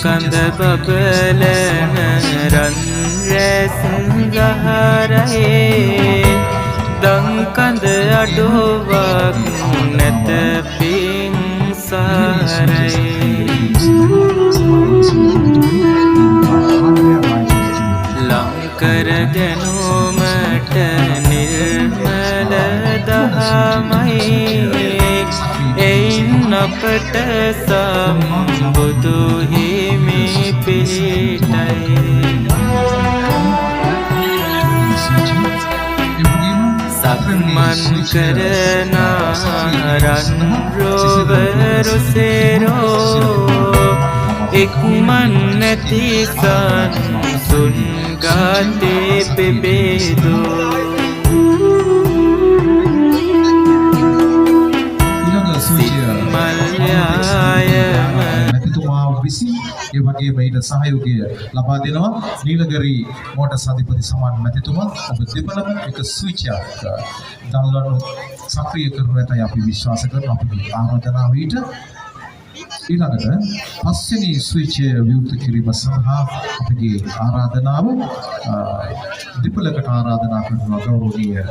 කඳ බබලන රන් රැස් ගහරයේ දන් කඳ අඩුවක් නැත පින් සාරයේ ලංකර ගැනුමට නිර්මල දහමයි එයින් අපට සම්බුදු හිමි පිහිටයි සක්මන් කරන රන් රොවරු සේරෝ ඉක්මන් නැති සන්සුන් ගාතේ පෙබේදෝ ඒ වගේම ඊට සහයෝගය ලබා දෙනවා නීලගිරි මෝටර්ස් අධිපති සමාන් මැතිතුමා ඔබ දෙපළම එක ස්විච් එකක් දල්වනු සක්‍රිය කරනු ඇතයි අපි විශ්වාස කරනවා අපේ ආරාධනාව ඊට ඊළඟට පස්වෙනි ස්විච් විවෘත කිරීම සඳහා අපගේ ආරාධනාව දෙපළකට ආරාධනා කරනවා ගෞරවනීය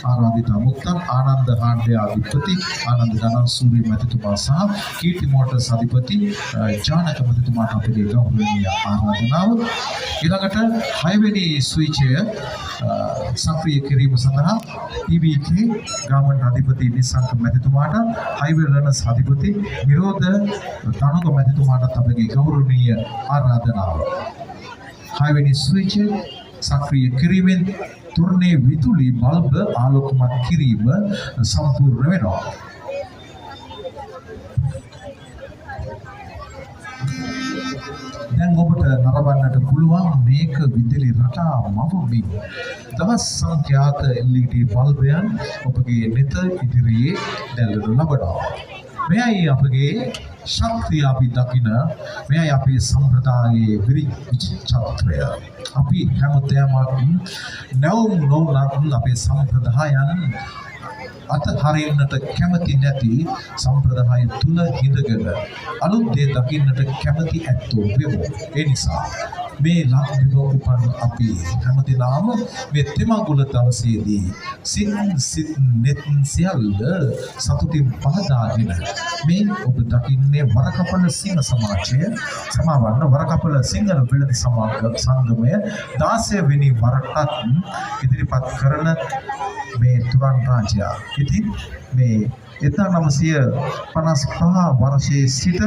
ආරාධිත මුත්තන් ආනන්ද හාන්ඩේ අධිපති ආනන්ද ධනසූරිය මැතිතුමා සහ කීර්ති මෝටර්ස් අධිපති ජානක මැතිතුමාට අපගේ ගෞරවනීය ආරාධනාව ඊළඟට 6 වෙනි ස්විචය සක්‍රිය කිරීම සඳහා PBK ගාමන් අධිපති නිසංක මැතිතුමාට හයිවේ රනස් අධිපති නිරෝධ තනුක මැතිතුමාට අපගේ ගෞරවනීය ආරාධනාව 6 වෙනි ස්විචය සක්‍රිය කිරීමෙන් තුර්නේ විදුලි බල්බ ආලෝකමත් කිරීම සම්පූර්ණ වෙනවා. දැන් ඔබට නරඹන්නට පුළුවන් මේක විදුලි රටා මවමින් දවස් සංඛ්‍යාත LED බල්බයන් ඔබගේ නෙත ඉදිරියේ දැල්වෙනු ලබනවා. මෙයයි අපගේ ශක්තිය අපි දකින මෙයයි අපේ සම්ප්‍රදායේ විචිත්‍රත්වය. අපි හැමදේම නැවුම් නොවුනත් අපේ සම්ප්‍රදායන් අතහරින්නට කැමති නැති සම්ප්‍රදාය තුල හිඳගෙන අලුත් දේ දකින්නට කැමති ඇත්තෝ වෙමු. ඒ නිසා මේ ලක්බිම උපන් අපි හැමදෙනාම මේ තෙමඟුල දවසේදී සිත් නෙත් සියල්ල සතුටින් පහදාගෙන මේ ඔබ දකින්නේ වරකපල සිංහ සමාජය සමාවන්න වරකපල සිංහල වෙළඳ සංගමය 16 වෙනි වරටත් ඉදිරිපත් කරන මේ තුරන් රාජ්‍යය. ඉතින් මේ 1955 වර්ෂයේ සිට